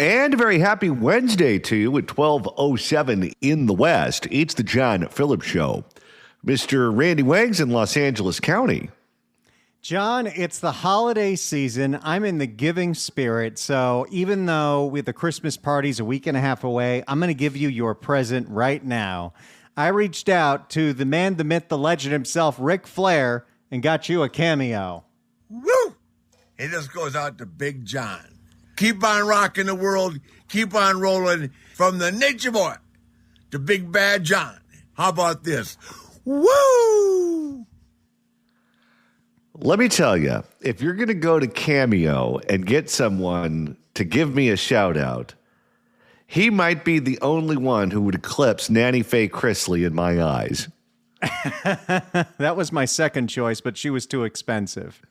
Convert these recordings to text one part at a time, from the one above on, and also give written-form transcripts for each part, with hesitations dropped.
And a very happy Wednesday to you at 12:07 in the West. It's the John Phillips Show. Mr. Randy Wangs in Los Angeles County. John, it's the holiday season. I'm in the giving spirit. So even though the Christmas party's a week and a half away, I'm going to give you your present right now. I reached out to the man, the myth, the legend himself, Ric Flair, and got you a cameo. Woo! It just goes out to Big John. Keep on rocking the world. Keep on rolling from the Nature Boy to Big Bad John. How about this? Woo! Let me tell you, if you're going to go to Cameo and get someone to give me a shout out, he might be the only one who would eclipse Nanny Faye Chrisley in my eyes. That was my second choice, but she was too expensive.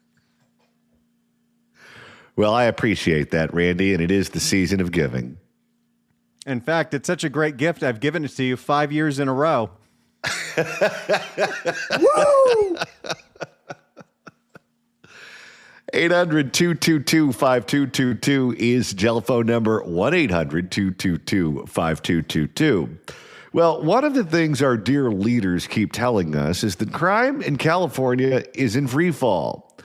Well, I appreciate that, Randy, and it is the season of giving. In fact, it's such a great gift, I've given it to you 5 years in a row. Woo! 800-222-5222 is telephone number 1-800-222-5222. Well, one of the things our dear leaders keep telling us is that crime in California is in free fall.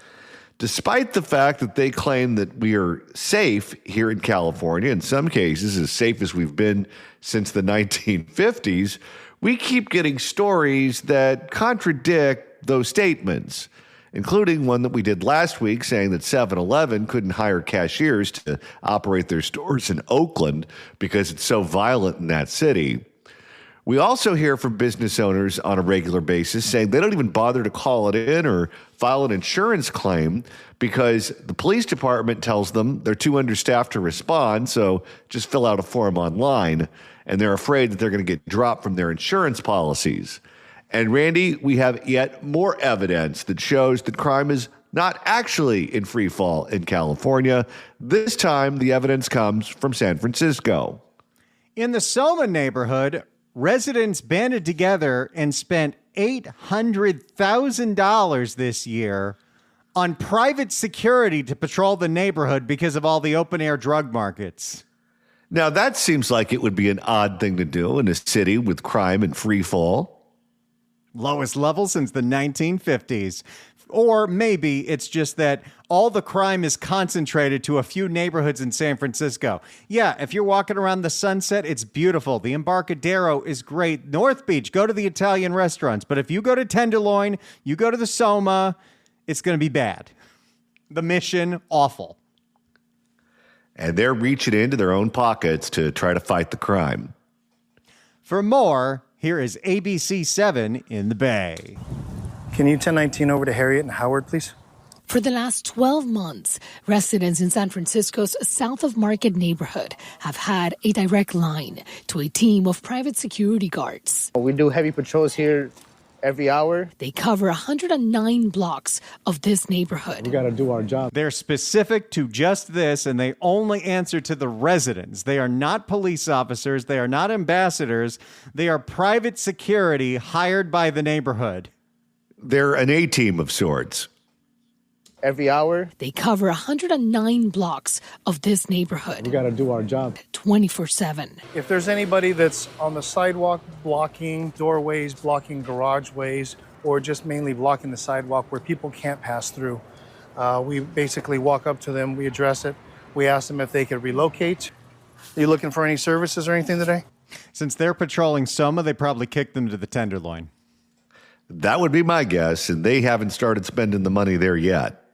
Despite the fact that they claim that we are safe here in California, in some cases as safe as we've been since the 1950s, we keep getting stories that contradict those statements, including one that we did last week saying that 7-Eleven couldn't hire cashiers to operate their stores in Oakland because it's so violent in that city. We also hear from business owners on a regular basis saying they don't even bother to call it in or file an insurance claim because the police department tells them they're too understaffed to respond, so just fill out a form online, and they're afraid that they're going to get dropped from their insurance policies. And Randy, we have yet more evidence that shows that crime is not actually in free fall in California. This time, the evidence comes from San Francisco. In the SoMa neighborhood, residents banded together and spent $800,000 this year on private security to patrol the neighborhood because of all the open-air drug markets. Now, that seems like it would be an odd thing to do in a city with crime in free fall. Lowest level since the 1950s. Or maybe it's just that all the crime is concentrated to a few neighborhoods in San Francisco. Yeah, if you're walking around the Sunset, it's beautiful. The Embarcadero is great. North Beach, go to the Italian restaurants. But if you go to Tenderloin, you go to the SoMa, it's going to be bad. The Mission, awful. And they're reaching into their own pockets to try to fight the crime. For more, here is ABC 7 in the Bay. Can you 1019 over to Harriet and Howard, please? For the last 12 months, residents in San Francisco's South of Market neighborhood have had a direct line to a team of private security guards. We do heavy patrols here every hour. They cover 109 blocks of this neighborhood. We got to do our job. They're specific to just this, and they only answer to the residents. They are not police officers. They are not ambassadors. They are private security hired by the neighborhood. They're an A-team of sorts. Every hour. They cover 109 blocks of this neighborhood. We got to do our job. 24/7. If there's anybody that's on the sidewalk blocking doorways, blocking garageways, or just mainly blocking the sidewalk where people can't pass through, we basically walk up to them, we address it, we ask them if they could relocate. Are you looking for any services or anything today? Since they're patrolling SoMa, they probably kicked them to the Tenderloin. That would be my guess, and they haven't started spending the money there yet.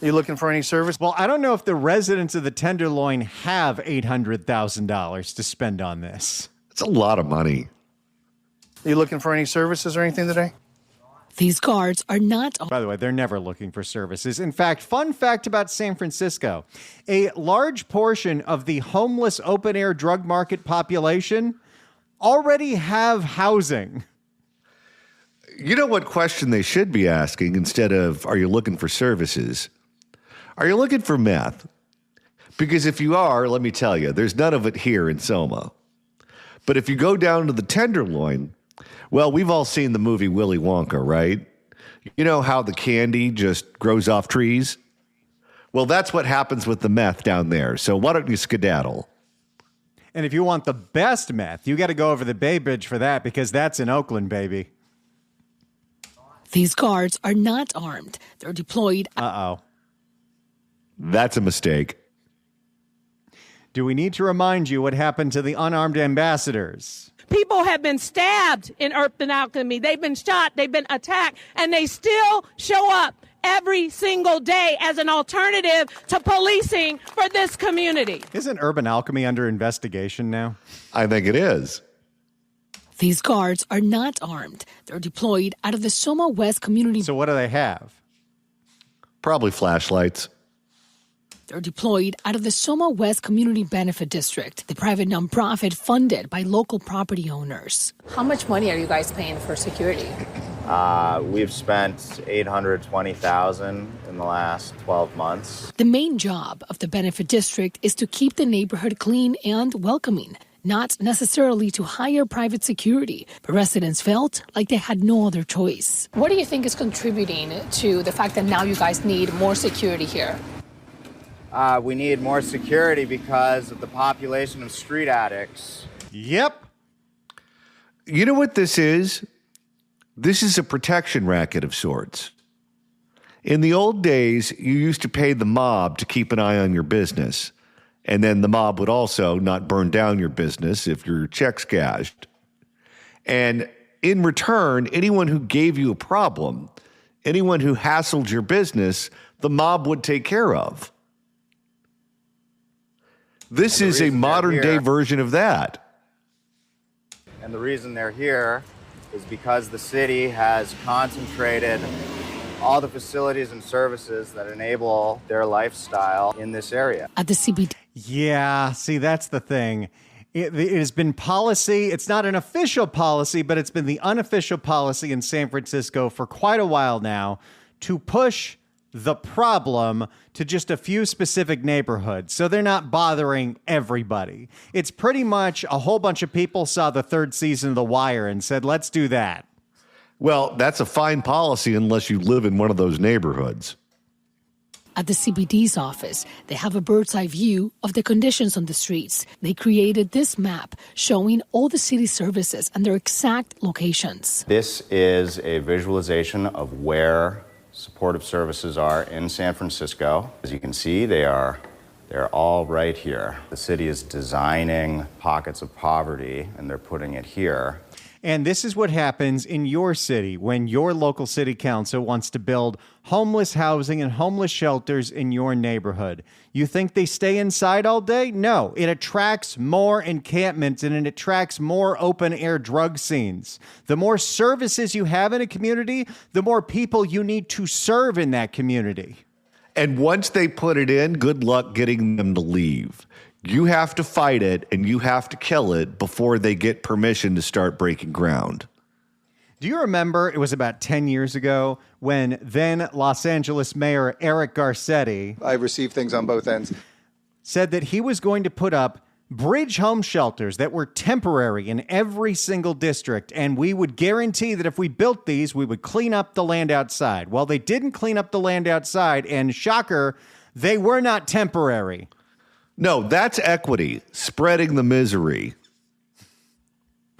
Are you looking for any service? Well, I don't know if the residents of the Tenderloin have $800,000 to spend on this. It's a lot of money. Are you looking for any services or anything today? These guards are not... By the way, they're never looking for services. In fact, fun fact about San Francisco, a large portion of the homeless open-air drug market population already have housing. You know what question they should be asking instead of, are you looking for services? Are you looking for meth? Because if you are, let me tell you, there's none of it here in SoMa. But if you go down to the Tenderloin, well, we've all seen the movie Willy Wonka, right? You know how the candy just grows off trees? Well, that's what happens with the meth down there. So why don't you skedaddle? And if you want the best meth, you got to go over the Bay Bridge for that, because that's in Oakland, baby. These guards are not armed. They're deployed. That's a mistake. Do we need to remind you what happened to the unarmed ambassadors? People have been stabbed in Urban Alchemy. They've been shot. They've been attacked. And they still show up every single day as an alternative to policing for this community. Isn't Urban Alchemy under investigation now? I think it is. These guards are not armed. They're deployed out of the SoMa West community. So what do they have? Probably flashlights. They're deployed out of the SoMa West Community Benefit District, the private nonprofit funded by local property owners. How much money are you guys paying for security? We've spent $820,000 in the last 12 months. The main job of the benefit district is to keep the neighborhood clean and welcoming, not necessarily to hire private security, but residents felt like they had no other choice. What do you think is contributing to the fact that now you guys need more security here? We need more security because of the population of street addicts. Yep. You know what this is? This is a protection racket of sorts. In the old days, you used to pay the mob to keep an eye on your business. And then the mob would also not burn down your business if your check's cashed. And in return, anyone who gave you a problem, anyone who hassled your business, the mob would take care of. This is a modern day version of that. And the reason they're here is because the city has concentrated all the facilities and services that enable their lifestyle in this area. At the CBD. Yeah, see, that's the thing. It has been policy. It's not an official policy, but it's been the unofficial policy in San Francisco for quite a while now to push the problem to just a few specific neighborhoods. So they're not bothering everybody. It's pretty much a whole bunch of people saw the third season of The Wire and said, let's do that. Well, that's a fine policy unless you live in one of those neighborhoods. At the CBD's office, they have a bird's eye view of the conditions on the streets. They created this map showing all the city services and their exact locations. This is a visualization of where supportive services are in San Francisco. As you can see, they're all right here. The city is designing pockets of poverty, and they're putting it here. And this is what happens in your city when your local city council wants to build homeless housing and homeless shelters in your neighborhood. You think they stay inside all day? No, it attracts more encampments and it attracts more open-air drug scenes. The more services you have in a community, the more people you need to serve in that community. And once they put it in, good luck getting them to leave. You have to fight it and you have to kill it before they get permission to start breaking ground. Do you remember it was about 10 years ago when then Los Angeles Mayor Eric Garcetti I received things on both ends. said that he was going to put up bridge home shelters that were temporary in every single district, and we would guarantee that if we built these, we would clean up the land outside. Well, they didn't clean up the land outside, and shocker, they were not temporary. No, that's equity, spreading the misery.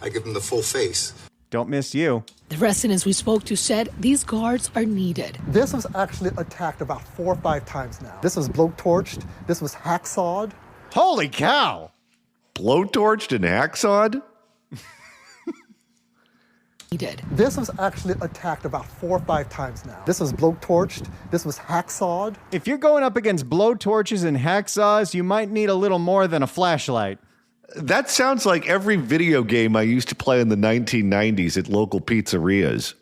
I give them the full face. Don't miss you. The residents we spoke to said these guards are needed. This was actually attacked about 4 or 5 times now. This was blowtorched. This was hacksawed. Holy cow! Blowtorched and hacksawed? This was actually attacked about 4 or 5 times now. This was blowtorched. This was hacksawed. If you're going up against blowtorches and hacksaws, you might need a little more than a flashlight. That sounds like every video game I used to play in the 1990s at local pizzerias.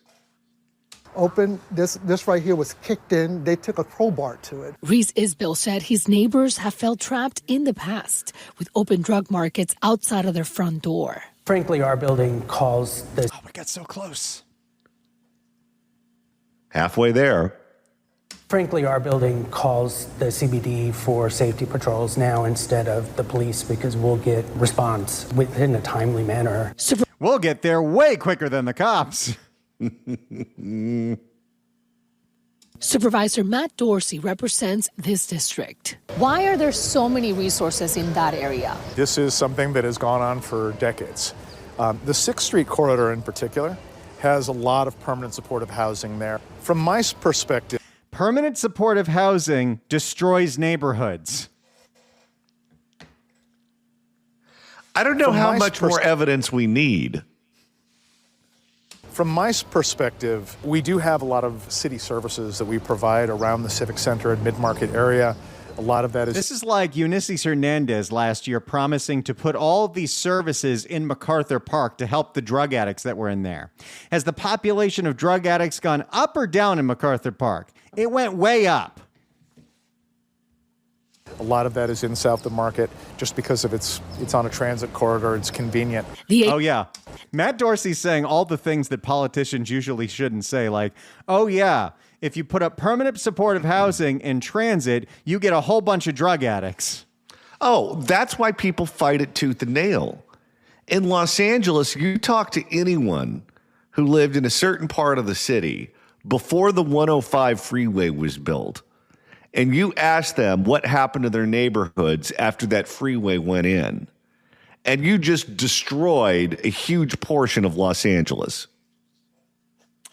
This right here was kicked in. They took a crowbar to it. Reese Isbell said his neighbors have felt trapped in the past with open drug markets outside of their front door. Frankly, our building calls this. Oh, we got so close. Halfway there. Frankly, our building calls the CBD for safety patrols now instead of the police because we'll get response within a timely manner. We'll get there way quicker than the cops. Supervisor Matt Dorsey represents this district. Why are there so many resources in that area? This is something that has gone on for decades. The 6th Street corridor in particular has a lot of permanent supportive housing there. From my perspective, Permanent supportive housing destroys neighborhoods. I don't know From how my much more evidence we need. from my perspective, we do have a lot of city services that we provide around the Civic Center and mid-market area. A lot of that is... This is like Ulysses Hernandez last year promising to put all of these services in MacArthur Park to help the drug addicts that were in there. Has the population of drug addicts gone up or down in MacArthur Park? It went way up. A lot of that is in South of Market just because of it's on a transit corridor. It's convenient. Oh, yeah. Matt Dorsey's saying all the things that politicians usually shouldn't say, like, oh, yeah, if you put up permanent supportive housing in transit, you get a whole bunch of drug addicts. Oh, that's why people fight it tooth and nail. In Los Angeles, you talk to anyone who lived in a certain part of the city before the 105 freeway was built, and you ask them what happened to their neighborhoods after that freeway went in, and you just destroyed a huge portion of Los Angeles.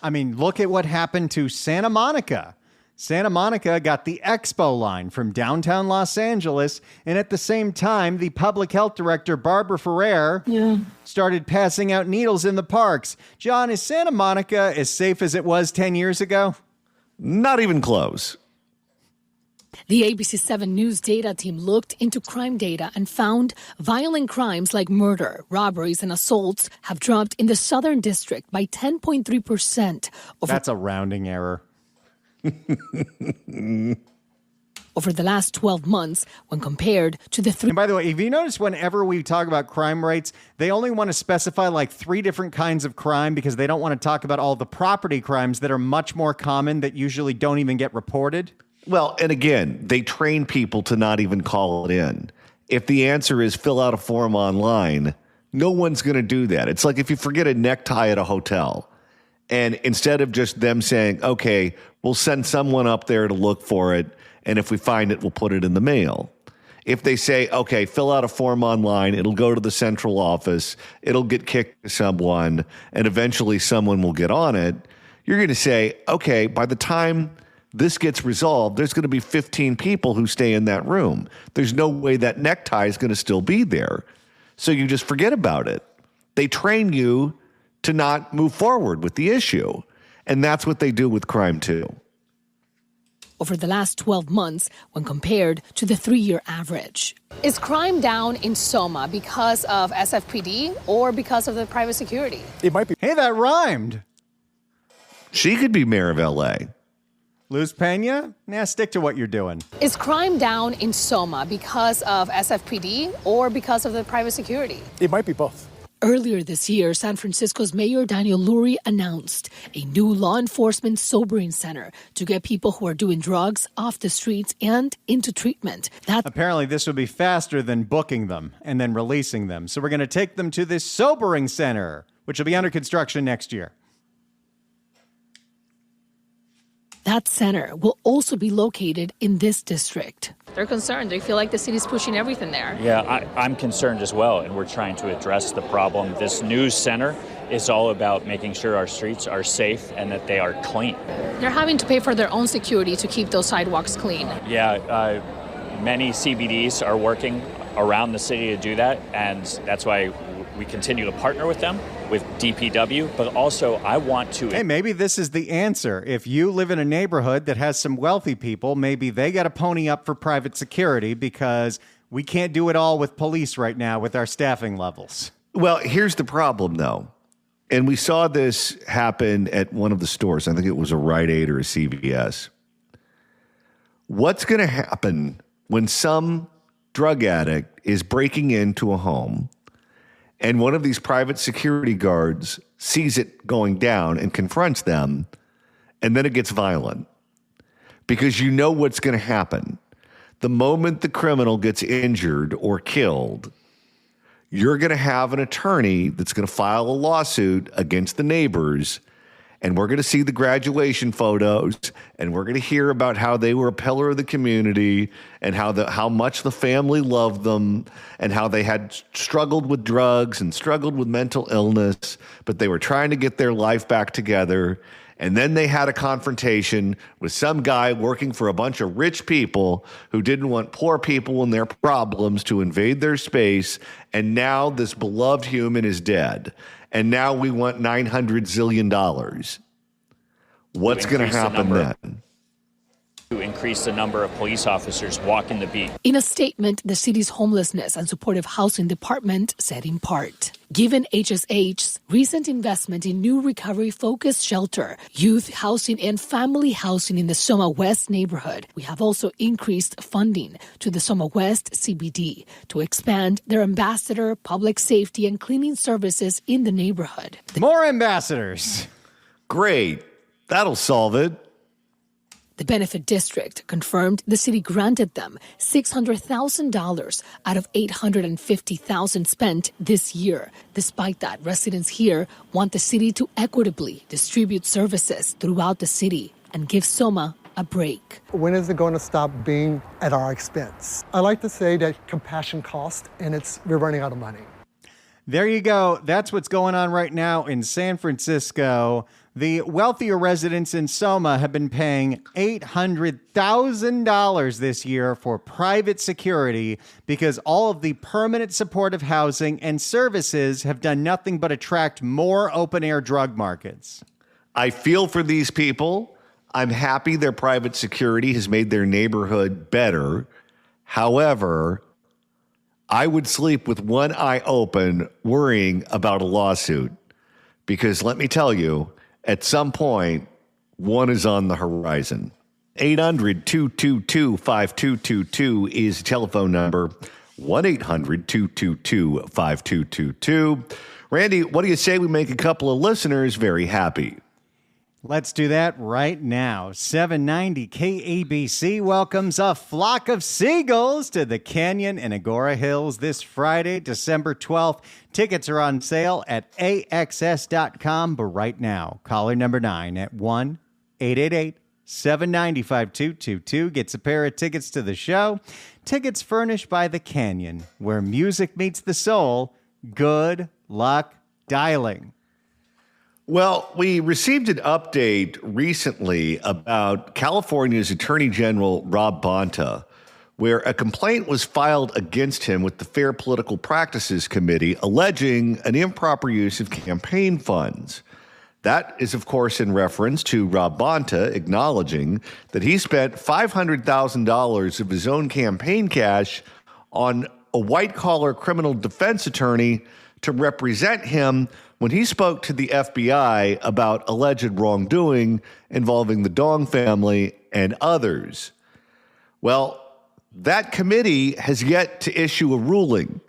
I mean, look at what happened to Santa Monica. Santa Monica got the Expo line from downtown Los Angeles, and at the same time, the public health director, Barbara Ferrer, started passing out needles in the parks. John, is Santa Monica as safe as it was 10 years ago? Not even close. The ABC7 News data team looked into crime data and found violent crimes like murder, robberies, and assaults have dropped in the Southern District by 10.3%. That's a rounding error. Over the last 12 months when compared to the And by the way, if you notice, whenever we talk about crime rates, they only want to specify like 3 different kinds of crime because they don't want to talk about all the property crimes that are much more common that usually don't even get reported. Well, and again, they train people to not even call it in. If the answer is fill out a form online, no one's going to do that. It's like if you forget a necktie at a hotel, and instead of just them saying, okay, we'll send someone up there to look for it, and if we find it, we'll put it in the mail. If they say, okay, fill out a form online, it'll go to the central office, it'll get kicked to someone, and eventually someone will get on it, you're going to say, okay, by the time this gets resolved, there's going to be 15 people who stay in that room. There's no way that necktie is going to still be there. So you just forget about it. They train you to not move forward with the issue. And that's what they do with crime too. over the last 12 months when compared to the 3-year average. Is crime down in SoMa because of SFPD or because of the private security? It might be. Hey, that rhymed. She could be mayor of L.A. Luz Pena? Nah, stick to what you're doing. Is crime down in SoMa because of SFPD or because of the private security? It might be both. Earlier this year, San Francisco's Mayor Daniel Lurie announced a new law enforcement sobering center to get people who are doing drugs off the streets and into treatment. Apparently, this would be faster than booking them and then releasing them. So we're going to take them to this sobering center, which will be under construction next year. That center will also be located in this district. They're concerned. They feel like the city's pushing everything there. Yeah, I'm concerned as well, and we're trying to address the problem. This news center is all about making sure our streets are safe and that they are clean. They're having to pay for their own security to keep those sidewalks clean. Yeah, many CBDs are working around the city to do that, and that's why we continue to partner with them, with DPW, but also I want to... Hey, maybe this is the answer. If you live in a neighborhood that has some wealthy people, maybe they got to pony up for private security because we can't do it all with police right now with our staffing levels. Well, here's the problem, though. And we saw this happen at one of the stores. I think it was a Rite Aid or a CVS. What's going to happen when some drug addict is breaking into a home and one of these private security guards sees it going down and confronts them, and then it gets violent? Because you know what's going to happen. The moment the criminal gets injured or killed, you're going to have an attorney that's going to file a lawsuit against the neighbors, And we're going to see the graduation photos, and we're going to hear about how they were a pillar of the community and how much the family loved them and how they had struggled with drugs and struggled with mental illness, but they were trying to get their life back together. And then they had a confrontation with some guy working for a bunch of rich people who didn't want poor people and their problems to invade their space. And now this beloved human is dead. And now we want $900 zillion. What's going to happen then? To increase the number of police officers walking the beat. In a statement, the city's homelessness and supportive housing department said in part, given HSH's recent investment in new recovery-focused shelter, youth housing, and family housing in the SoMa West neighborhood, we have also increased funding to the SoMa West CBD to expand their ambassador, public safety, and cleaning services in the neighborhood. More ambassadors. Great. That'll solve it. The benefit district confirmed the city granted them $600,000 out of $850,000 spent this year. Despite that, residents here want the city to equitably distribute services throughout the city and give SoMa a break. When is it going to stop being at our expense? I like to say that compassion costs, and we're running out of money. There you go. That's what's going on right now in San Francisco. The wealthier residents in SoMa have been paying $800,000 this year for private security because all of the permanent supportive housing and services have done nothing but attract more open-air drug markets. I feel for these people. I'm happy their private security has made their neighborhood better. However, I would sleep with one eye open worrying about a lawsuit because let me tell you, at some point, one is on the horizon. 800-222-5222 is the telephone number. 1-800-222-5222. Randy, what do you say we make a couple of listeners very happy? Let's do that right now. 790 KABC welcomes a flock of seagulls to the Canyon in Agora Hills this Friday, December 12th. Tickets are on sale at AXS.com, but right now, caller number 9 at 1-888-790-5222 gets a pair of tickets to the show. Tickets furnished by the Canyon, where music meets the soul. Good luck dialing. Well, we received an update recently about California's Attorney General Rob Bonta, where a complaint was filed against him with the Fair Political Practices Committee alleging an improper use of campaign funds. That is, of course, in reference to Rob Bonta acknowledging that he spent $500,000 of his own campaign cash on a white-collar criminal defense attorney to represent him when he spoke to the FBI about alleged wrongdoing involving the Dong family and others. Well, that committee has yet to issue a ruling.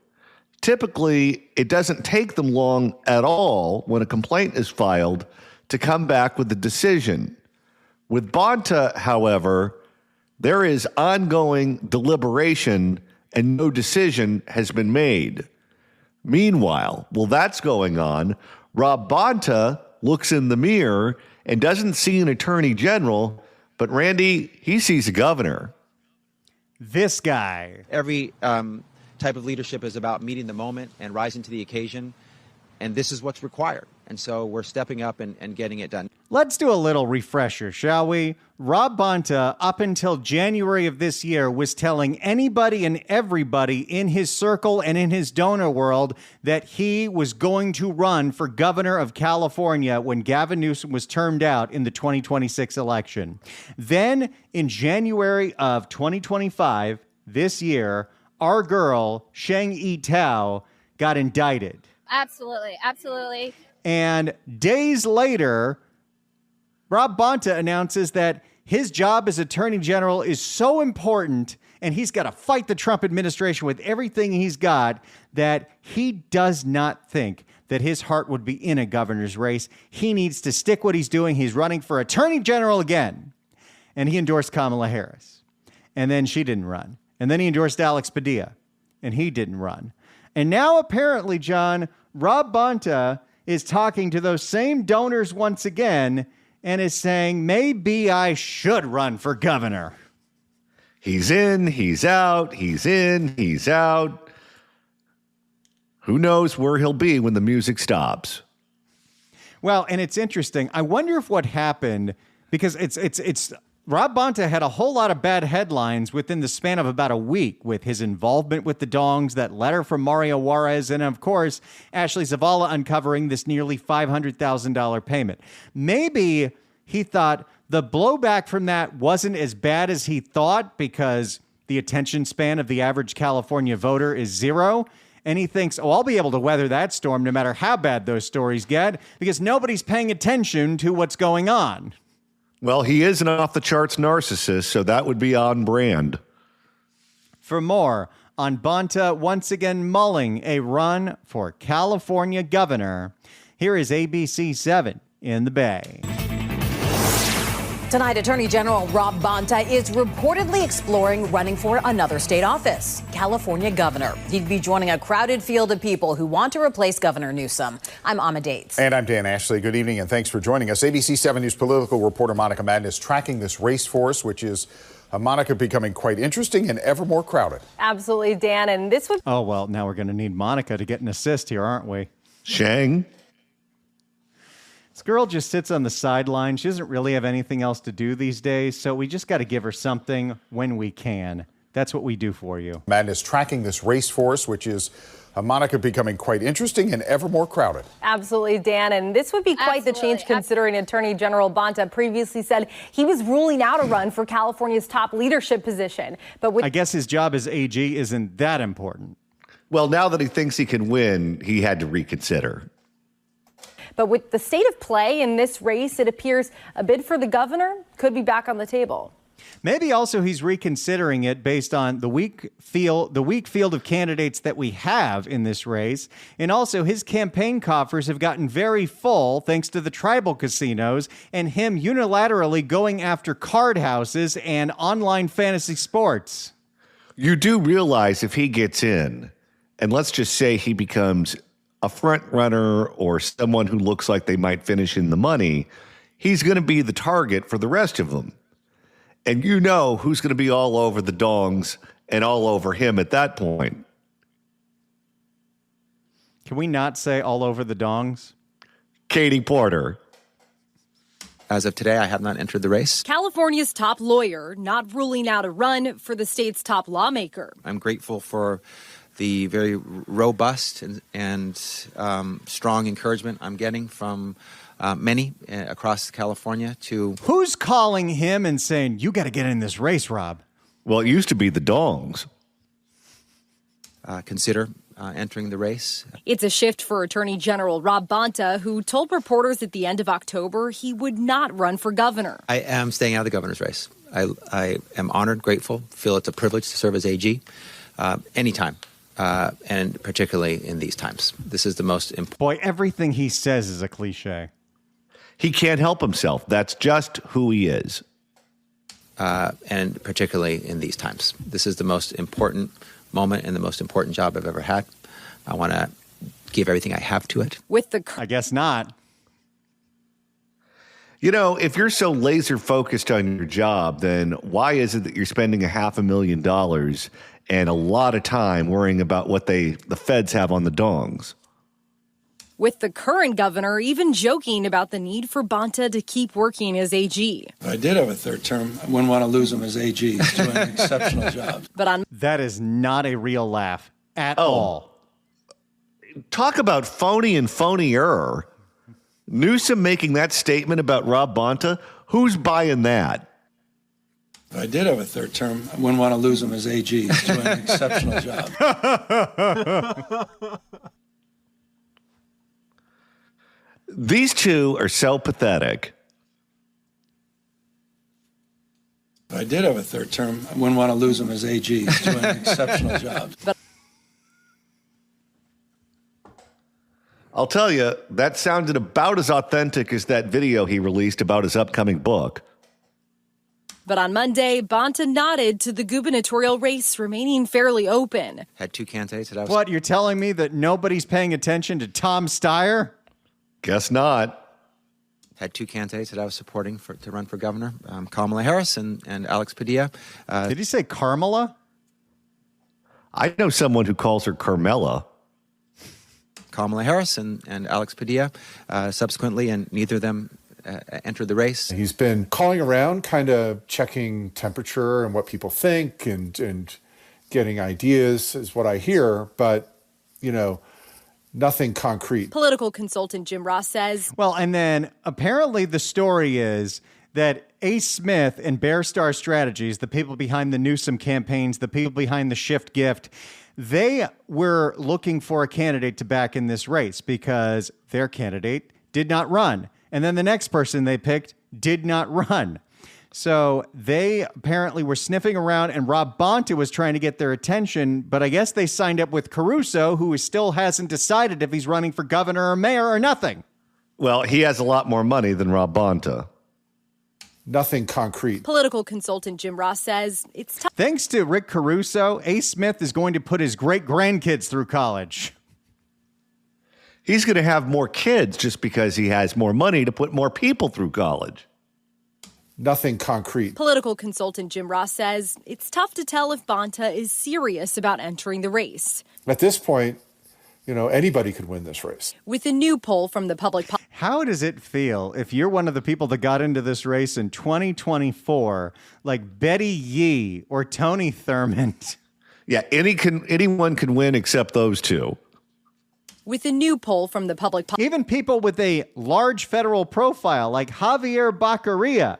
Typically, it doesn't take them long at all when a complaint is filed to come back with a decision. With Bonta, however, there is ongoing deliberation and no decision has been made. Meanwhile, while that's going on, Rob Bonta looks in the mirror and doesn't see an attorney general, but Randy, he sees a governor. This guy. Every type of leadership is about meeting the moment and rising to the occasion, and this is what's required. And so we're stepping up and getting it done. Let's do a little refresher, shall we? Rob Bonta, up until January of this year, was telling anybody and everybody in his circle and in his donor world that he was going to run for governor of California when Gavin Newsom was termed out in the 2026 election. Then, in January of 2025, this year, our girl, Sheng-Yi Tao, got indicted. Absolutely, absolutely. And days later, Rob Bonta announces that his job as Attorney General is so important and he's got to fight the Trump administration with everything he's got that he does not think that his heart would be in a governor's race. He needs to stick what he's doing. He's running for Attorney General again. And he endorsed Kamala Harris. And then she didn't run. And then he endorsed Alex Padilla. And he didn't run. And now apparently, John, Rob Bonta is talking to those same donors once again and is saying, maybe I should run for governor. He's in, he's out, he's in, he's out. Who knows where he'll be when the music stops? Well, and it's interesting. I wonder if what happened, because it's Rob Bonta had a whole lot of bad headlines within the span of about a week with his involvement with the dongs, that letter from Mario Juarez, and of course, Ashley Zavala uncovering this nearly $500,000 payment. Maybe he thought the blowback from that wasn't as bad as he thought because the attention span of the average California voter is 0. And he thinks, oh, I'll be able to weather that storm no matter how bad those stories get because nobody's paying attention to what's going on. Well, he is an off-the-charts narcissist, so that would be on brand. For more on Bonta once again mulling a run for California governor, here is ABC 7 in the Bay. Tonight, Attorney General Rob Bonta is reportedly exploring running for another state office, California governor. He'd be joining a crowded field of people who want to replace Governor Newsom. I'm Amma Dates. And I'm Dan Ashley. Good evening and thanks for joining us. ABC 7 News political reporter Monica Madden is tracking this race for us, which is Monica becoming quite interesting and ever more crowded. Absolutely, Dan. And this would. Oh, well, now we're going to need Monica to get an assist here, aren't we? Shang. This girl just sits on the sideline. She doesn't really have anything else to do these days, so we just got to give her something when we can. That's what we do for you. Madden is tracking this race for us, which is Monica becoming quite interesting and ever more crowded. Absolutely, Dan. And this would be quite the change considering Attorney General Bonta previously said he was ruling out a run for California's top leadership position. But I guess his job as AG isn't that important. Well, now that he thinks he can win, he had to reconsider. But with the state of play in this race, it appears a bid for the governor could be back on the table. Maybe also he's reconsidering it based on the weak field of candidates that we have in this race. And also his campaign coffers have gotten very full thanks to the tribal casinos and him unilaterally going after card houses and online fantasy sports. You do realize if he gets in, and let's just say he becomes a front runner or someone who looks like they might finish in the money, he's going to be the target for the rest of them. And you know who's going to be all over the dongs and all over him at that point. Can we not say all over the dongs? Katie Porter. As of today, I have not entered the race. California's top lawyer not ruling out a run for the state's top lawmaker. I'm grateful for the very robust and strong encouragement I'm getting from many across California to... Who's calling him and saying, you got to get in this race, Rob? Well, it used to be the dongs. Consider entering the race. It's a shift for Attorney General Rob Bonta, who told reporters at the end of October he would not run for governor. I am staying out of the governor's race. I am honored, grateful, feel it's a privilege to serve as AG anytime. And particularly in these times. This is the most important. Boy, everything he says is a cliche. He can't help himself. That's just who he is. And particularly in these times. This is the most important moment and the most important job I've ever had. I want to give everything I have to it. I guess not. You know, if you're so laser focused on your job, then why is it that you're spending $500,000 and a lot of time worrying about what the feds have on the dongs? With the current governor even joking about the need for Bonta to keep working as AG. If I did have a third term, I wouldn't want to lose him as AG. He's doing an exceptional job. That is not a real laugh at all. Talk about phony and phonier. Newsom making that statement about Rob Bonta, who's buying that? If I did have a third term, I wouldn't want to lose him as AG. He's doing an exceptional job. These two are so pathetic. If I did have a third term, I wouldn't want to lose him as AG. He's doing an exceptional job. I'll tell you, that sounded about as authentic as that video he released about his upcoming book. But on Monday, Bonta nodded to the gubernatorial race remaining fairly open. Had two candidates that I was... What, you're telling me that nobody's paying attention to Tom Steyer? Guess not. Had two candidates that I was supporting to run for governor, Kamala Harris and Alex Padilla. Did you say Carmela? I know someone who calls her Carmela. Kamala Harris and Alex Padilla subsequently, and neither of them entered the race. He's been calling around, kind of checking temperature and what people think and getting ideas is what I hear, but, nothing concrete. Political consultant Jim Ross says. Well, and then apparently the story is that Ace Smith and Bear Star Strategies, the people behind the Newsom campaigns, the people behind the Shift Gift, they were looking for a candidate to back in this race because their candidate did not run. And then the next person they picked did not run. So they apparently were sniffing around, and Rob Bonta was trying to get their attention, but I guess they signed up with Caruso, who still hasn't decided if he's running for governor or mayor or nothing. Well, he has a lot more money than Rob Bonta. Nothing concrete. Political consultant Jim Ross says it's tough. Thanks to Rick Caruso, Ace Smith is going to put his great-grandkids through college. He's going to have more kids just because he has more money to put more people through college. Nothing concrete. Political consultant Jim Ross says it's tough to tell if Bonta is serious about entering the race. At this point, anybody could win this race. With a new poll from the public. How does it feel if you're one of the people that got into this race in 2024, like Betty Yee or Tony Thurmond? Yeah, anyone can win except those two. With a new poll from the public. Even people with a large federal profile like Javier Baccaria.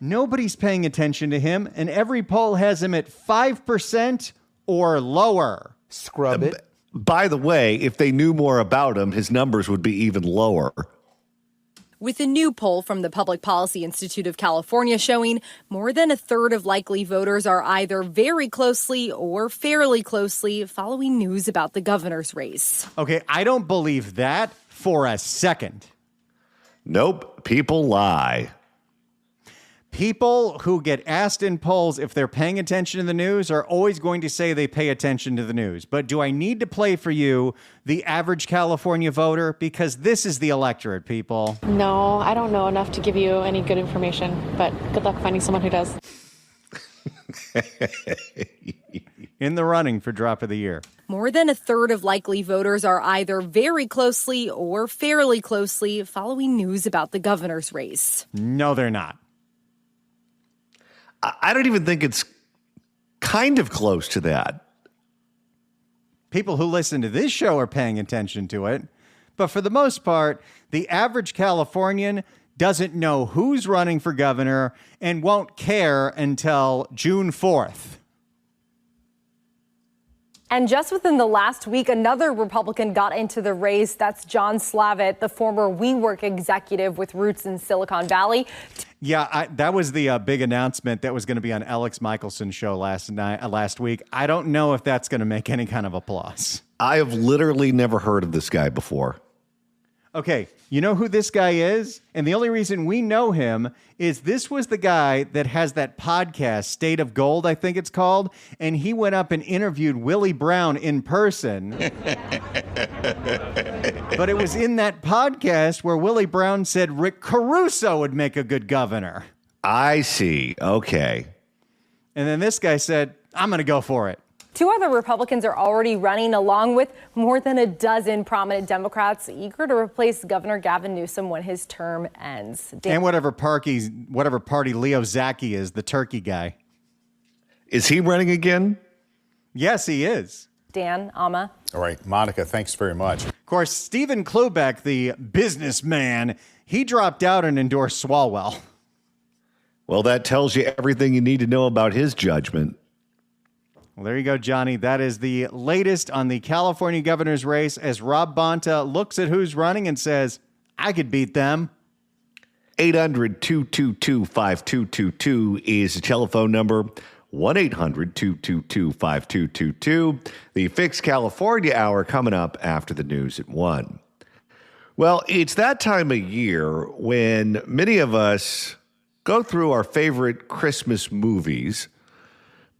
Nobody's paying attention to him, and every poll has him at 5% or lower. Scrub it. By the way, if they knew more about him, his numbers would be even lower. With a new poll from the Public Policy Institute of California showing more than a third of likely voters are either very closely or fairly closely following news about the governor's race. Okay, I don't believe that for a second. Nope, people lie. People who get asked in polls if they're paying attention to the news are always going to say they pay attention to the news. But do I need to play for you the average California voter? Because this is the electorate, people. No, I don't know enough to give you any good information, but good luck finding someone who does. In the running for Drop of the Year. More than a third of likely voters are either very closely or fairly closely following news about the governor's race. No, they're not. I don't even think it's kind of close to that. People who listen to this show are paying attention to it. But for the most part, the average Californian doesn't know who's running for governor and won't care until June 4th. And just within the last week, another Republican got into the race. That's John Slavitt, the former WeWork executive with roots in Silicon Valley. Yeah, that was the big announcement that was going to be on Alex Michelson's show last week. I don't know if that's going to make any kind of applause. I have literally never heard of this guy before. Okay, you know who this guy is? And the only reason we know him is this was the guy that has that podcast, State of Gold, I think it's called. And he went up and interviewed Willie Brown in person. But it was in that podcast where Willie Brown said Rick Caruso would make a good governor. I see. Okay. And then this guy said, I'm going to go for it. Two other Republicans are already running, along with more than a dozen prominent Democrats eager to replace Governor Gavin Newsom when his term ends. And whatever party Leo Zaki is, the turkey guy. Is he running again? Yes, he is. Dan, Amma. All right, Monica, thanks very much. Of course, Stephen Klubeck, the businessman, he dropped out and endorsed Swalwell. Well, that tells you everything you need to know about his judgment. Well, there you go, Johnny. That is the latest on the California governor's race as Rob Bonta looks at who's running and says, I could beat them. 800-222-5222 is the telephone number. 1-800-222-5222. The Fix California Hour coming up after the news at 1. Well, it's that time of year when many of us go through our favorite Christmas movies.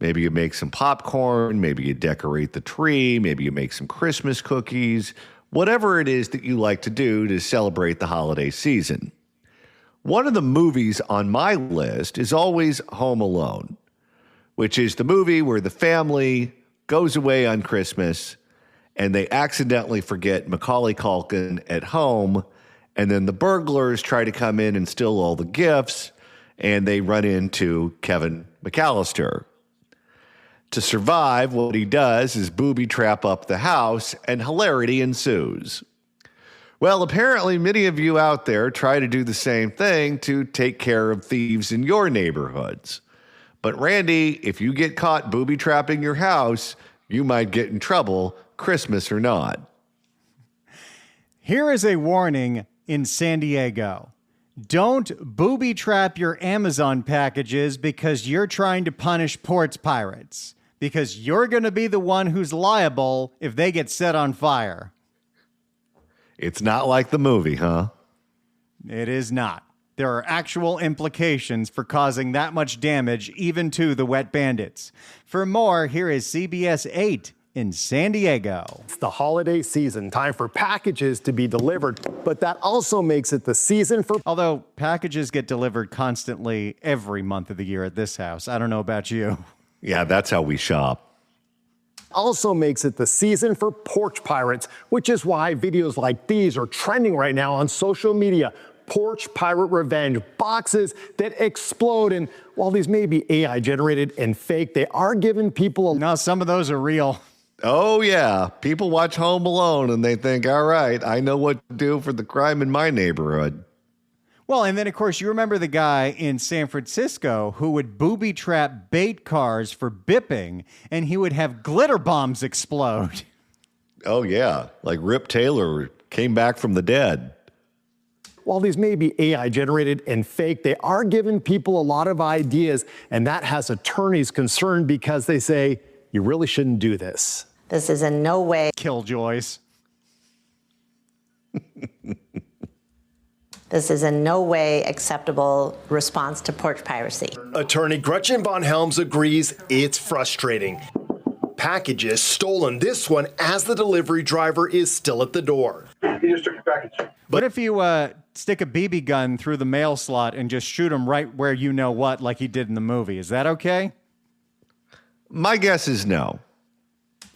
Maybe you make some popcorn, maybe you decorate the tree, maybe you make some Christmas cookies, whatever it is that you like to do to celebrate the holiday season. One of the movies on my list is always Home Alone, which is the movie where the family goes away on Christmas and they accidentally forget Macaulay Culkin at home, and then the burglars try to come in and steal all the gifts, and they run into Kevin McAllister. To survive, what he does is booby trap up the house, and hilarity ensues. Well, apparently many of you out there try to do the same thing to take care of thieves in your neighborhoods. But Randy, if you get caught booby trapping your house, you might get in trouble, Christmas or not. Here is a warning in San Diego. Don't booby trap your Amazon packages because you're trying to punish porch pirates. Because you're going to be the one who's liable if they get set on fire. It's not like the movie, huh? It is not. There are actual implications for causing that much damage, even to the wet bandits. For more, here is CBS 8 in San Diego. It's the holiday season, time for packages to be delivered, but that also makes it the season for... Although packages get delivered constantly every month of the year at this house. I don't know about you. Yeah, that's how we shop. Also makes it the season for porch pirates, which is why videos like these are trending right now on social media. Porch pirate revenge boxes that explode. And while these may be AI generated and fake, they are giving people No, some of those are real. Oh, yeah. People watch Home Alone and they think, all right, I know what to do for the crime in my neighborhood. Well, and then, of course, you remember the guy in San Francisco who would booby trap bait cars for bipping, and he would have glitter bombs explode. Oh, yeah. Like Rip Taylor came back from the dead. While these may be AI generated and fake, they are giving people a lot of ideas, and that has attorneys concerned because they say, you really shouldn't do this. This is in no way Killjoys. This is in no way acceptable response to porch piracy. Attorney Gretchen Von Helms agrees it's frustrating. Packages stolen, this one as the delivery driver is still at the door. He just took your package. What if you stick a BB gun through the mail slot and just shoot him right where you know what, like he did in the movie? Is that okay? My guess is no.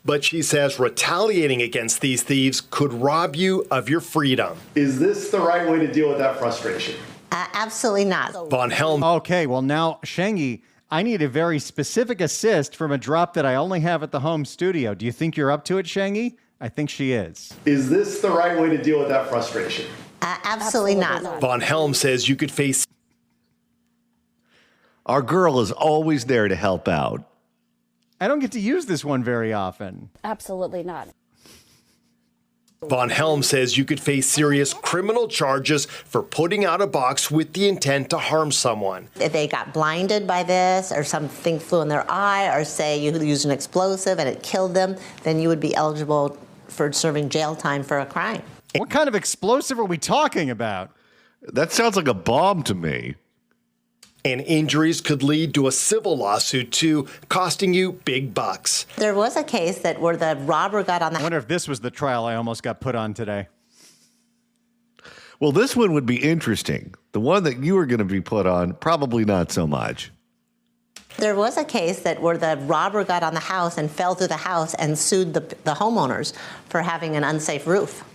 But she says retaliating against these thieves could rob you of your freedom. Is this the right way to deal with that frustration? Absolutely not. Von Helm. Okay, well now, Shangy, I need a very specific assist from a drop that I only have at the home studio. Do you think you're up to it, Shangy? I think she is. Is this the right way to deal with that frustration? Absolutely not. Von Helm says you could face... Our girl is always there to help out. I don't get to use this one very often. Absolutely not. Von Helm says you could face serious criminal charges for putting out a box with the intent to harm someone. If they got blinded by this or something flew in their eye or say you used an explosive and it killed them, then you would be eligible for serving jail time for a crime. What kind of explosive are we talking about? That sounds like a bomb to me. And injuries could lead to a civil lawsuit, too, costing you big bucks. There was a case that where the robber got on the... I wonder if this was the trial I almost got put on today. Well, this one would be interesting. The one that you were going to be put on, probably not so much. There was a case that where the robber got on the house and fell through the house and sued the homeowners for having an unsafe roof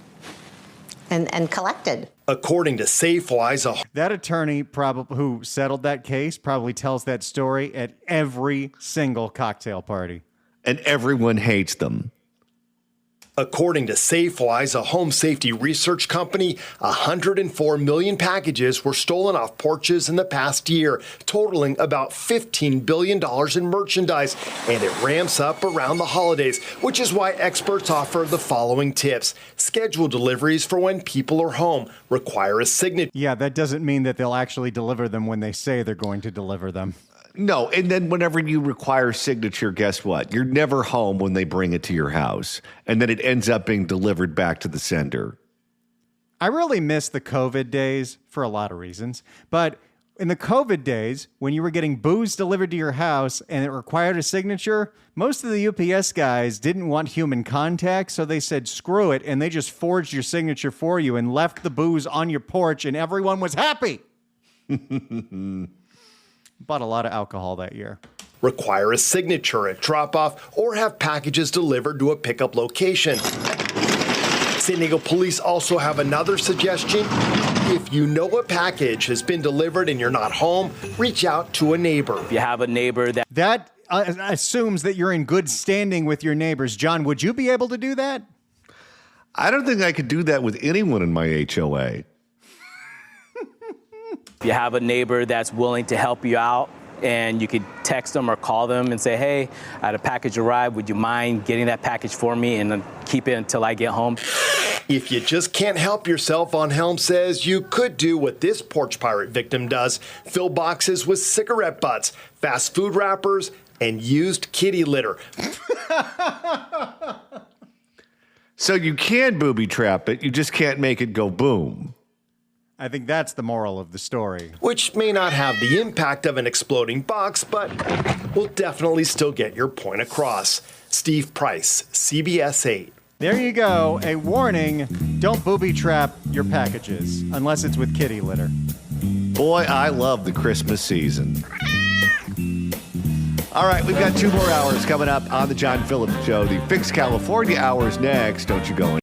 and collected. According to SafeWise, that attorney who settled that case probably tells that story at every single cocktail party. And everyone hates them. According to SafeWise, a home safety research company, 104 million packages were stolen off porches in the past year, totaling about $15 billion in merchandise. And it ramps up around the holidays, which is why experts offer the following tips. Schedule deliveries for when people are home. Require a signature. Yeah, that doesn't mean that they'll actually deliver them when they say they're going to deliver them. No, and then whenever you require signature, guess what? You're never home when they bring it to your house, and then it ends up being delivered back to the sender. I really miss the COVID days for a lot of reasons, but In the COVID days, when you were getting booze delivered to your house and it required a signature, most of the UPS guys didn't want human contact, so they said, screw it, and they just forged your signature for you and left the booze on your porch, and everyone was happy. Bought a lot of alcohol that year. Require a signature at drop-off or have packages delivered to a pickup location. San Diego police also have another suggestion. If you know a package has been delivered and you're not home, reach out to a neighbor. If you have a neighbor that assumes that you're in good standing with your neighbors. John, would you be able to do that? I don't think I could do that with anyone in my HOA. If you have a neighbor that's willing to help you out, and you could text them or call them and say, hey, I had a package arrive. Would you mind getting that package for me and then keep it until I get home? If you just can't help yourself, On Helm says you could do what this porch pirate victim does. Fill boxes with cigarette butts, fast food wrappers, and used kitty litter. So you can booby trap it, you just can't make it go boom. I think that's the moral of the story. Which may not have the impact of an exploding box, but will definitely still get your point across. Steve Price, CBS 8. There you go. A warning, don't booby trap your packages, unless it's with kitty litter. Boy, I love the Christmas season. All right, we've got 2 more hours coming up on the John Phillips Show. The Fix California hours next. Don't you go